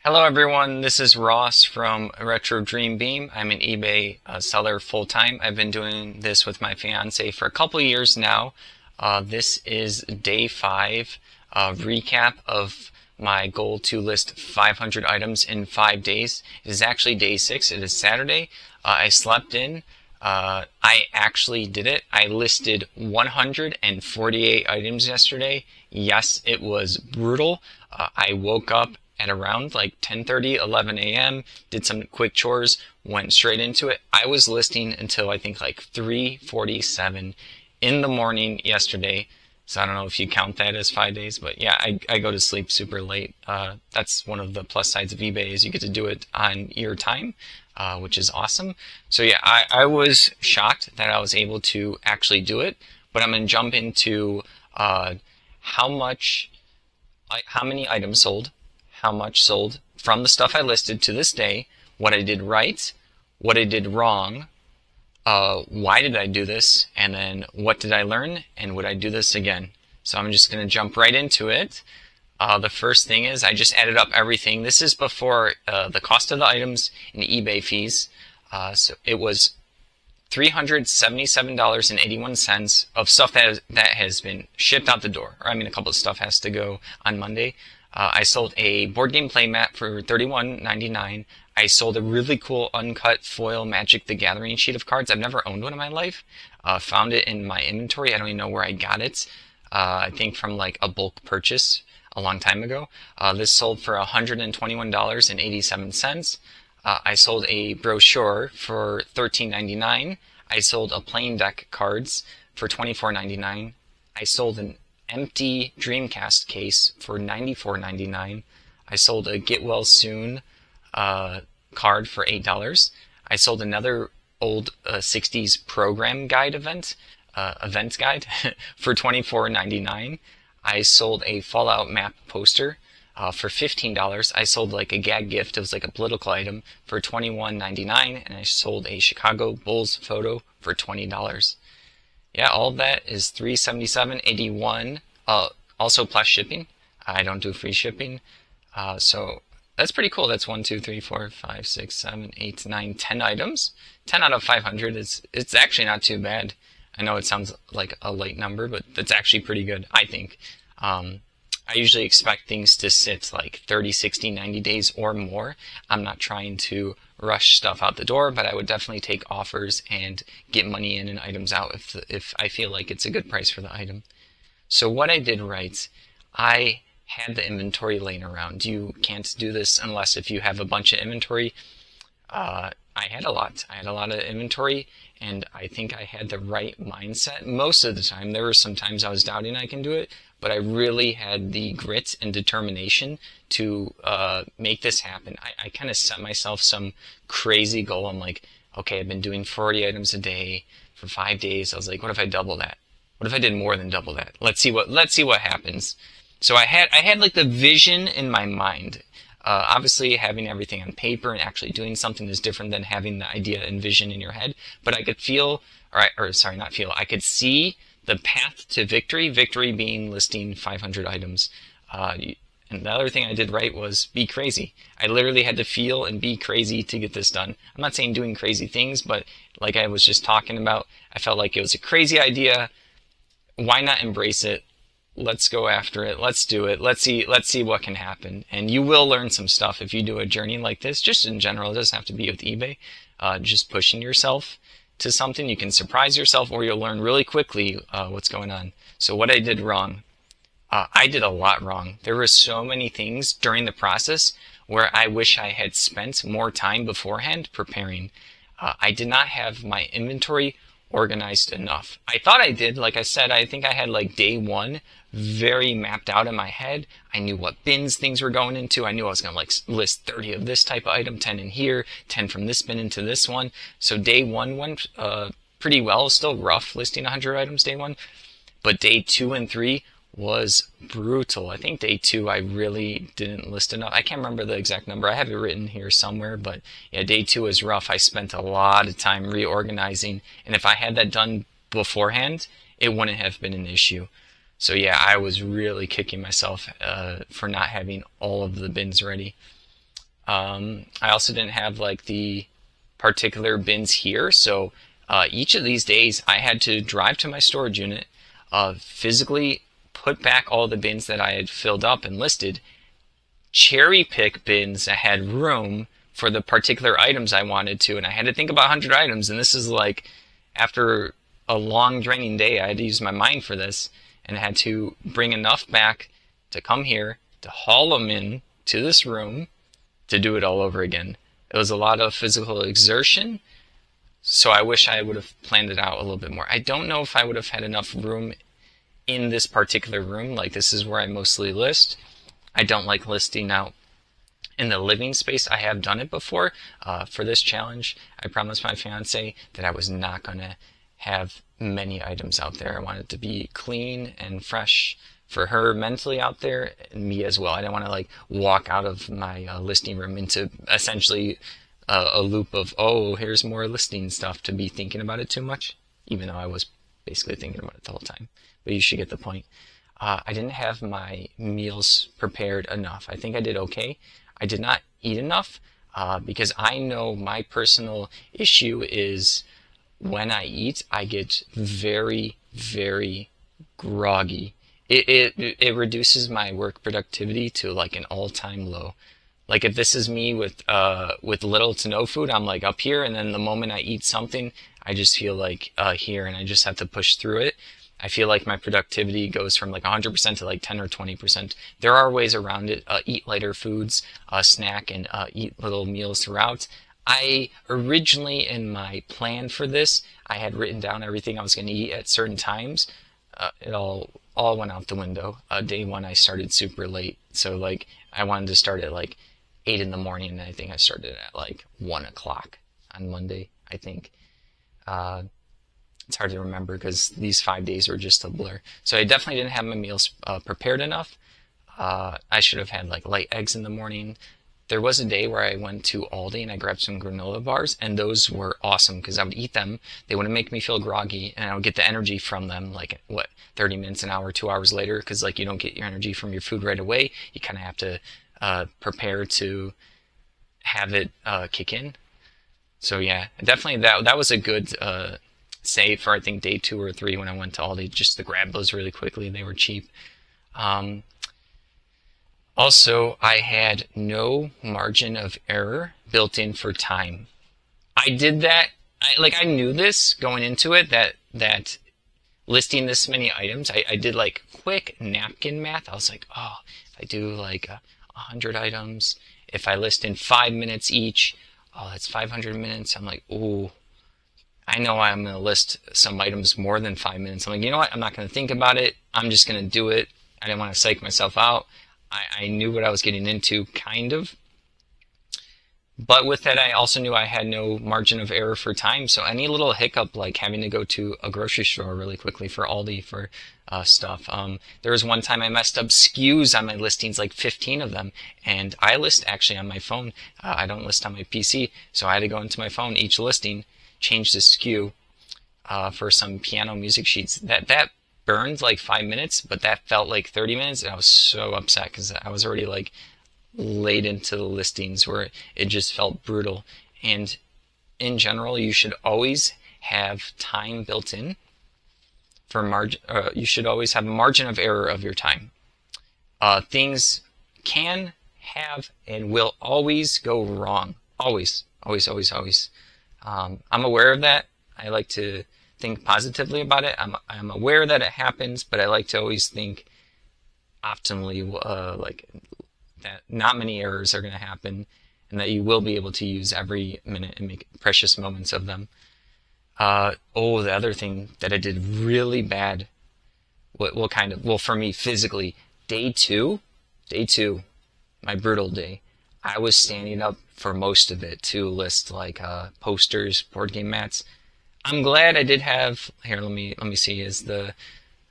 Hello everyone, this is Ross from Retro Dream Beam. I'm an eBay seller full-time. I've been doing this with my fiance for a couple years now. This is day 5 recap of my goal to list 500 items in 5 days. It is actually day 6. It is Saturday. I slept in. I actually did it. I listed 148 items yesterday. Yes, it was brutal. I woke up at around like 10:30, 11 a.m., did some quick chores, went straight into it. I was listing until I think like 3:47 in the morning yesterday. So I don't know if you count that as 5 days, but yeah, I go to sleep super late. That's one of the plus sides of eBay is you get to do it on your time, which is awesome. So yeah, I was shocked that I was able to actually do it, but I'm going to jump into how much, how many items sold, how much sold from the stuff I listed to this day, what I did right, what I did wrong, why did I do this, and then what did I learn, and would I do this again? So I'm just going to jump right into it. The first thing is I just added up everything. This is before the cost of the items and eBay fees. So it was $377.81 of stuff that has been shipped out the door. Or I mean, a couple of stuff has to go on Monday. I sold a board game playmat for $31.99. I sold a really cool uncut foil Magic the Gathering sheet of cards. I've never owned one in my life. Found it in my inventory. I don't even know where I got it. I think from like a bulk purchase a long time ago. This sold for $121.87. I sold a brochure for $13.99. I sold a plain deck cards for $24.99. I sold an empty Dreamcast case for $94.99. I sold a Get Well Soon card for $8. I sold another old 60s program guide event guide for $24.99. I sold a Fallout map poster for $15. I sold like a gag gift. It was like a political item for $21.99, and I sold a Chicago Bulls photo for $20. Yeah, all of that is $377.81. Also plus shipping. I don't do free shipping. So that's pretty cool. That's 1, 2, 3, 4, 5, 6, 7, 8, 9, 10 items. 10 out of 500. It's actually not too bad. I know it sounds like a light number, but that's actually pretty good, I think. I usually expect things to sit like 30, 60, 90 days or more. I'm not trying to rush stuff out the door, but I would definitely take offers and get money in and items out if I feel like it's a good price for the item. So what I did right, I had the inventory laying around. You can't do this unless if you have a bunch of inventory. I had a lot. I had a lot of inventory, and I think I had the right mindset most of the time. There were some times I was doubting I can do it, but I really had the grit and determination to make this happen. I kind of set myself some crazy goal. I'm like, okay, I've been doing 40 items a day for 5 days. I was like, what if I double that? What if I did more than double that? Let's see what happens. So I had like the vision in my mind. Obviously, having everything on paper and actually doing something is different than having the idea and vision in your head. But I could feel, I could see the path to victory. Victory being listing 500 items. And the other thing I did right was be crazy. I literally had to feel and be crazy to get this done. I'm not saying doing crazy things, but like I was just talking about, I felt like it was a crazy idea. Why not embrace it? Let's go after it. Let's do it. Let's see what can happen. And you will learn some stuff if you do a journey like this. Just in general, it doesn't have to be with eBay. Just pushing yourself to something. You can surprise yourself, or you'll learn really quickly what's going on. So what I did wrong. I did a lot wrong. There were so many things during the process where I wish I had spent more time beforehand preparing. I did not have my inventory organized enough. I thought I did. Like I said, I think I had like day 1 very mapped out in my head. I knew what bins things were going into. I knew I was going to like list 30 of this type of item, 10 in here, 10 from this bin into this one. So day 1 went pretty well. Still rough listing 100 items day 1. But day 2 and 3 was brutal. I think day 2 I really didn't list enough. I can't remember the exact number. I have it written here somewhere, but yeah, day 2 was rough. I spent a lot of time reorganizing, and if I had that done beforehand, it wouldn't have been an issue. So yeah, I was really kicking myself for not having all of the bins ready. I also didn't have like the particular bins here, so each of these days I had to drive to my storage unit, physically put back all the bins that I had filled up and listed, cherry pick bins that had room for the particular items I wanted to, and I had to think about 100 items, and this is like after a long draining day. I had to use my mind for this, and I had to bring enough back to come here to haul them in to this room to do it all over again. It was a lot of physical exertion, so I wish I would have planned it out a little bit more. I don't know if I would have had enough room in this particular room. Like, this is where I mostly list. I don't like listing out in the living space. I have done it before. For this challenge, I promised my fiance that I was not going to have many items out there. I wanted it to be clean and fresh for her mentally out there, and me as well. I didn't want to like walk out of my listing room into essentially a loop of, oh, here's more listing stuff, to be thinking about it too much, even though I was basically thinking about it the whole time. But you should get the point. I didn't have my meals prepared enough. I think I did okay. I did not eat enough because I know my personal issue is when I eat, I get very, very groggy. It reduces my work productivity to like an all-time low. Like, if this is me with little to no food, I'm like up here, and then the moment I eat something, I just feel like here, and I just have to push through it. I feel like my productivity goes from like 100% to like 10 or 20%. There are ways around it. Eat lighter foods, snack, and eat little meals throughout. I originally, in my plan for this, I had written down everything I was going to eat at certain times. It all went out the window. Day one, I started super late. So like, I wanted to start at like 8 in the morning, and I think I started at like 1 o'clock on Monday, I think. It's hard to remember because these 5 days were just a blur. So I definitely didn't have my meals prepared enough. I should have had like light eggs in the morning. There was a day where I went to Aldi and I grabbed some granola bars, and those were awesome because I would eat them. They wouldn't make me feel groggy, and I would get the energy from them like, 30 minutes, an hour, 2 hours later, because like you don't get your energy from your food right away. You kind of have to prepare to have it kick in. So yeah, definitely that was a good save for I think day 2 or 3 when I went to Aldi just to grab those really quickly. They were cheap. Also, I had no margin of error built in for time. I did that. I knew this going into it, that listing this many items, I did like quick napkin math. I was like, oh, if I do like 100 items, if I list in 5 minutes each, oh, that's 500 minutes. I'm like, ooh, I know I'm going to list some items more than 5 minutes. I'm like, you know what? I'm not going to think about it. I'm just going to do it. I didn't want to psych myself out. I knew what I was getting into, kind of. But with that, I also knew I had no margin of error for time. So any little hiccup, like having to go to a grocery store really quickly for Aldi for stuff. There was one time I messed up SKUs on my listings, like 15 of them. And I list actually on my phone. I don't list on my PC. So I had to go into my phone, each listing, change the SKU for some piano music sheets. That burned like 5 minutes, but that felt like 30 minutes, and I was so upset because I was already like late into the listings where it just felt brutal. And in general, you should always have time built in for margin. You should always have a margin of error of your time. Things can have and will always go wrong. Always, always, always, always. I'm aware of that. I like to think positively about it. I'm aware that it happens, but I like to always think optimally, like that not many errors are going to happen, and that you will be able to use every minute and make precious moments of them. The other thing that I did really bad, for me physically, day two, my brutal day, I was standing up for most of it to list like posters, board game mats. I'm glad I did have, here, let me see, is the,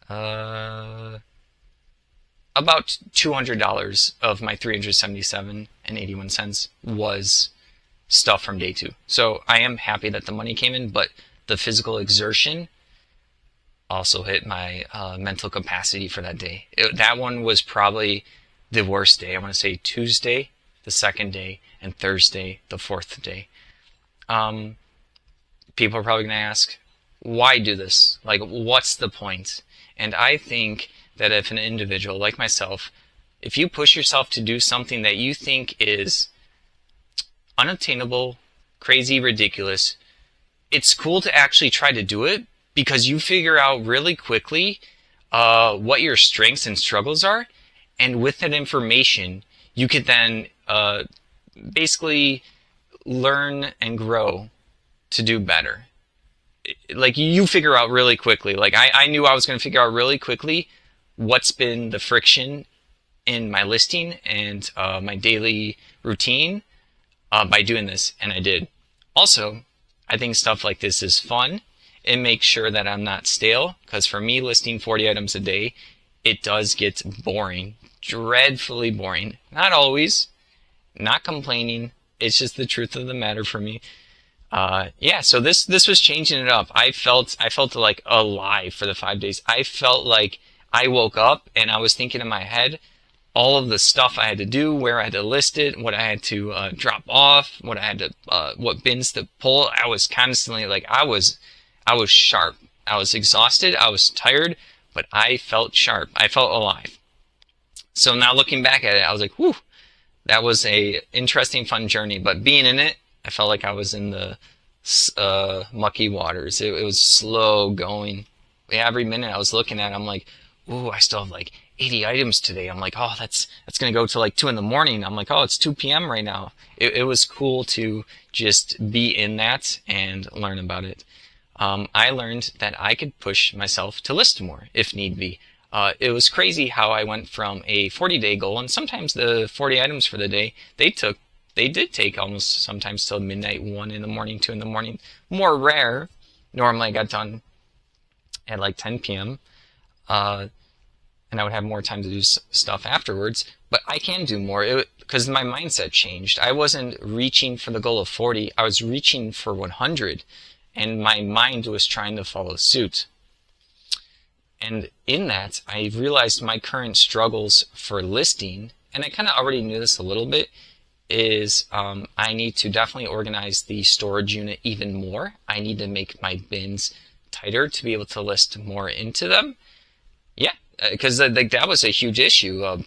about $200 of my $377.81 was stuff from day 2. So I am happy that the money came in, but the physical exertion also hit my mental capacity for that day. That one was probably the worst day. I want to say Tuesday, the second day, and Thursday, the fourth day. People are probably going to ask, why do this? Like, what's the point? And I think that if an individual like myself, if you push yourself to do something that you think is unattainable, crazy, ridiculous, it's cool to actually try to do it because you figure out really quickly what your strengths and struggles are. And with that information, you could then basically learn and grow to do better. Like, you figure out really quickly. Like, I knew I was going to figure out really quickly what's been the friction in my listing and my daily routine by doing this, and I did. Also, I think stuff like this is fun. It makes sure that I'm not stale, because for me, listing 40 items a day, it does get boring, dreadfully boring. Not always, not complaining. It's just the truth of the matter for me. Yeah, so this was changing it up. I felt like alive for the 5 days. I felt like I woke up and I was thinking in my head all of the stuff I had to do, where I had to list it, what I had to drop off, what I had to, what bins to pull. I was constantly like, I was sharp. I was exhausted. I was tired, but I felt sharp. I felt alive. So now looking back at it, I was like, whew, that was a interesting, fun journey. But being in it, I felt like I was in the mucky waters. It was slow going. Every minute I was looking at it, I'm like, ooh, I still have like 80 items today. I'm like, oh, that's going to go to like 2 in the morning. I'm like, oh, it's 2 p.m. right now. It was cool to just be in that and learn about it. I learned that I could push myself to list more if need be. It was crazy how I went from a 40-day goal, and sometimes the 40 items for the day, they did take almost sometimes till midnight, 1 in the morning, 2 in the morning. More rare. Normally I got done at like 10 p.m. And I would have more time to do stuff afterwards. But I can do more because my mindset changed. I wasn't reaching for the goal of 40. I was reaching for 100. And my mind was trying to follow suit. And in that, I realized my current struggles for listing, and I kind of already knew this a little bit, is I need to definitely organize the storage unit even more. I need to make my bins tighter to be able to list more into them. Yeah, because that was a huge issue.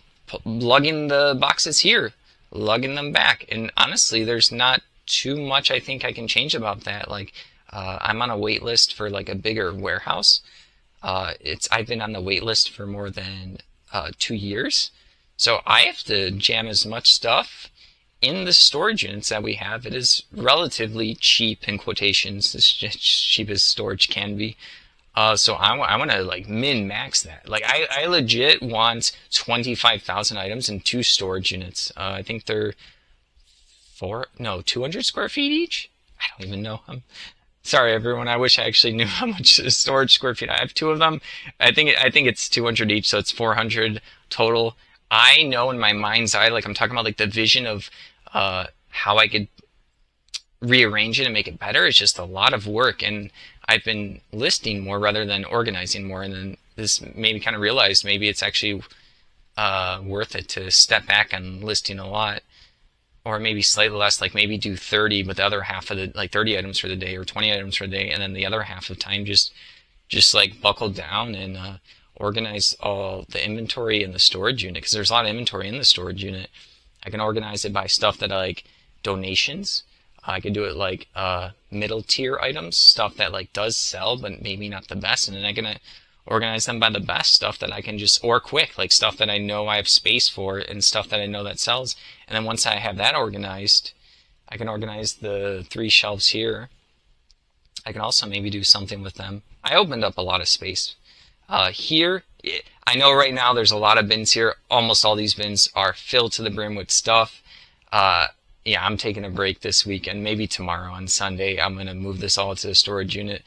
Lugging the boxes here, lugging them back. And honestly, there's not too much I think I can change about that. Like, I'm on a wait list for like a bigger warehouse. I've been on the wait list for more than 2 years. So I have to jam as much stuff in the storage units that we have. It is relatively cheap, in quotations, as cheap as storage can be. So I want to like min-max that. Like I legit want 25,000 items in 2 storage units. I think they're 200 square feet each? I don't even know. I'm sorry, everyone. I wish I actually knew how much storage square feet. I have 2 of them. I think it's 200 each, so it's 400 total. I know in my mind's eye, like I'm talking about like the vision of how I could rearrange it and make it better. It's just a lot of work, and I've been listing more rather than organizing more. And then this made me kind of realize maybe it's actually worth it to step back on listing a lot, or maybe slightly less, like maybe do 30, but the other half of the, like 30 items for the day or 20 items for the day, and then the other half of the time just like buckle down and organize all the inventory in the storage unit, because there's a lot of inventory in the storage unit. I can organize it by stuff that I like, donations. I could do it like middle tier items, stuff that like does sell but maybe not the best, and then I can organize them by the best stuff that I can just, or quick, like stuff that I know I have space for and stuff that I know that sells. And then once I have that organized, I can organize the 3 shelves here. I can also maybe do something with them. I opened up a lot of space. Here, I know right now there's a lot of bins here. Almost all these bins are filled to the brim with stuff. Yeah, I'm taking a break this week, and maybe tomorrow on Sunday I'm going to move this all to the storage unit.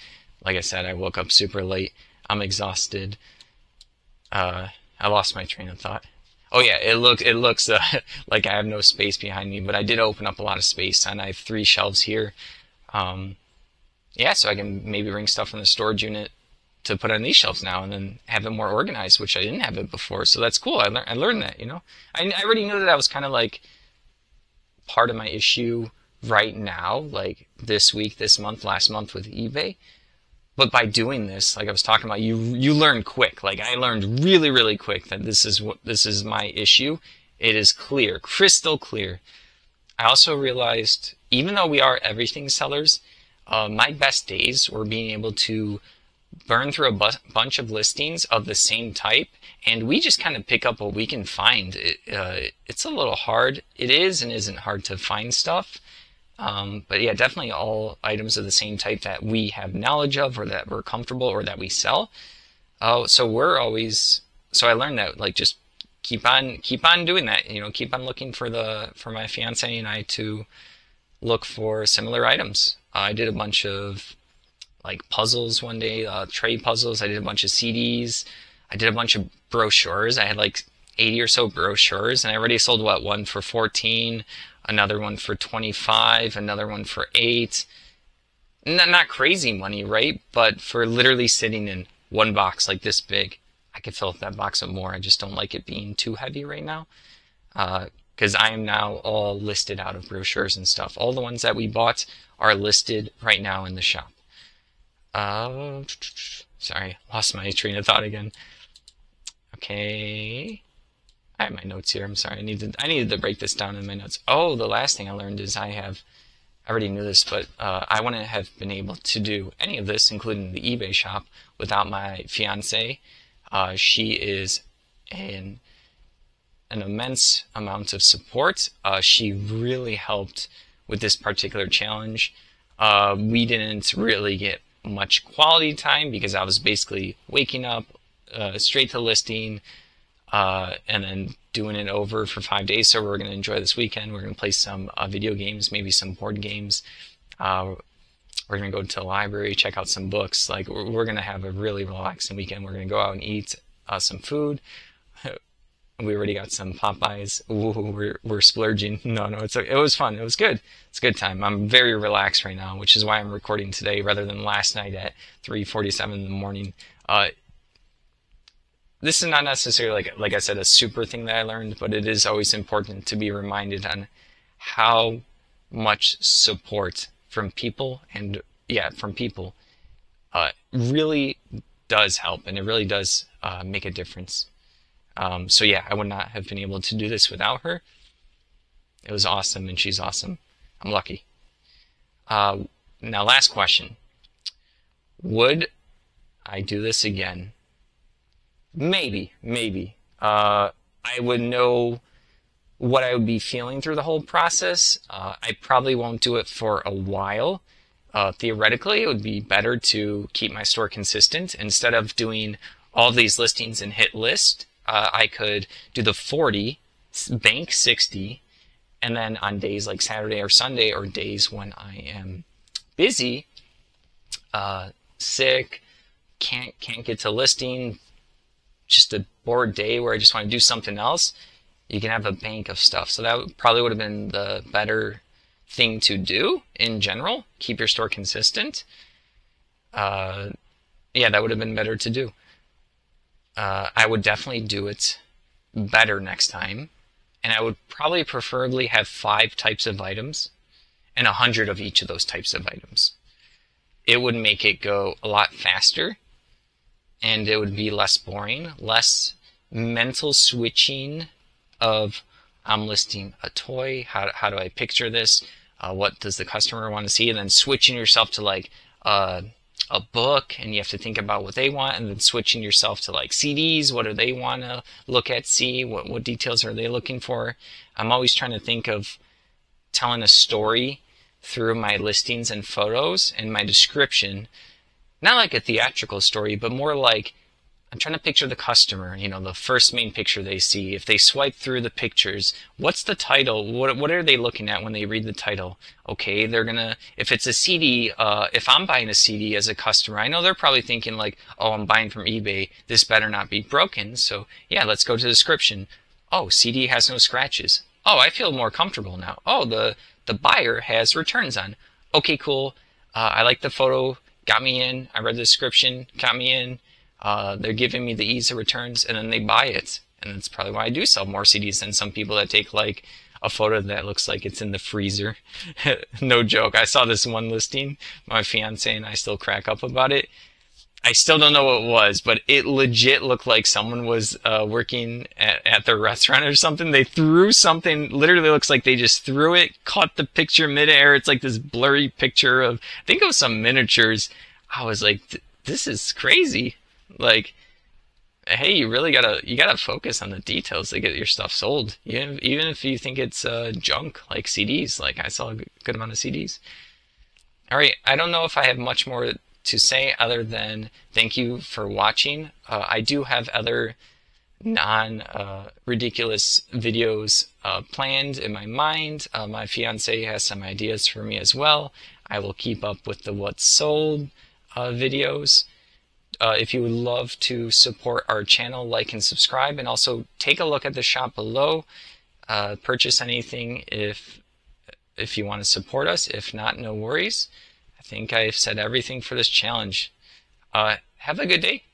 Like I said, I woke up super late. I'm exhausted. I lost my train of thought. Oh yeah, it looks like I have no space behind me, but I did open up a lot of space, and I have 3 shelves here. Yeah, so I can maybe bring stuff from the storage unit to put on these shelves now, and then have it more organized, which I didn't have it before. So that's cool. I learned that, you know. I already knew that I was kind of like part of my issue right now, like this week, this month, last month with eBay. But by doing this, like I was talking about, you learn quick. Like I learned really, really quick that this is my issue. It is clear, crystal clear. I also realized, even though we are everything sellers, my best days were being able to burn through a bunch of listings of the same type, and we just kind of pick up what we can find. It's a little hard. It is and isn't hard to find stuff. But yeah, definitely all items of the same type that we have knowledge of or that we're comfortable or that we sell. So I learned that, like, just keep on doing that, keep on looking for my fiance and I to look for similar items. I did a bunch of like puzzles one day, tray puzzles. I did a bunch of CDs. I did a bunch of brochures. I had like 80 or so brochures, and I already sold one for 14, another one for 25, another one for 8. Not crazy money, right? But for literally sitting in one box like this big, I could fill up that box with more. I just don't like it being too heavy right now, because I am now all listed out of brochures and stuff. All the ones that we bought are listed right now in the shop. Sorry, lost my train of thought again. Okay, I have my notes here. I'm sorry, I needed to break this down in my notes. Oh, the last thing I learned is I already knew this, but I wouldn't have been able to do any of this, including the eBay shop, without my fiance. She is an immense amount of support. She really helped with this particular challenge. We didn't really get much quality time because I was basically waking up straight to listing and then doing it over for 5 days. So we're going to enjoy this weekend. We're going to play some video games, maybe some board games. We're going to go to the library, check out some books. Like, we're going to have a really relaxing weekend. We're going to go out and eat some food. We already got some Popeyes. Ooh, we're splurging. No, it was fun. It was good. It's a good time. I'm very relaxed right now, which is why I'm recording today rather than last night at 3:47 in the morning. This is not necessarily, like I said, a super thing that I learned, but it is always important to be reminded on how much support from people really does help, and it really does make a difference. So yeah, I would not have been able to do this without her. It was awesome, and she's awesome. I'm lucky. Now, last question. Would I do this again? Maybe. I would know what I would be feeling through the whole process. I probably won't do it for a while. Theoretically, it would be better to keep my store consistent. Instead of doing all these listings and hit list, I could do the 40, bank 60, and then on days like Saturday or Sunday, or days when I am busy, sick, can't get to listing, just a bored day where I just want to do something else, you can have a bank of stuff. So that probably would have been the better thing to do in general. Keep your store consistent. Yeah, that would have been better to do. I would definitely do it better next time, and I would probably preferably have 5 types of items and 100 of each of those types of items. It would make it go a lot faster, and it would be less boring, less mental switching of, I'm listing a toy, how do I picture this, what does the customer want to see, and then switching yourself to like a book, and you have to think about what they want, and then switching yourself to like CDs. What do they want to look at, see? What details are they looking for? I'm always trying to think of telling a story through my listings and photos and my description. Not like a theatrical story, but more like I'm trying to picture the customer, the first main picture they see. If they swipe through the pictures, what's the title? What are they looking at when they read the title? Okay, if it's a CD, if I'm buying a CD as a customer, I know they're probably thinking like, oh, I'm buying from eBay. This better not be broken. So yeah, let's go to the description. Oh, CD has no scratches. Oh, I feel more comfortable now. Oh, the buyer has returns on. Okay, cool. I like the photo. Got me in. I read the description. Got me in. They're giving me the ease of returns, and then they buy it. And that's probably why I do sell more CDs than some people that take like a photo that looks like it's in the freezer. No joke. I saw this one listing. My fiance and I still crack up about it. I still don't know what it was, but it legit looked like someone was working at their restaurant or something. They threw something, literally looks like they just threw it, caught the picture midair. It's like this blurry picture of, I think it was some miniatures. I was like, this is crazy. Like, hey, you gotta focus on the details to get your stuff sold. Even if you think it's junk, like CDs. Like I saw a good amount of CDs. All right, I don't know if I have much more to say other than thank you for watching. I do have other non-ridiculous videos planned in my mind. My fiance has some ideas for me as well. I will keep up with the what's sold videos. If you would love to support our channel, like and subscribe, and also take a look at the shop below. Purchase anything if you want to support us. If not, no worries. I think I've said everything for this challenge. Have a good day.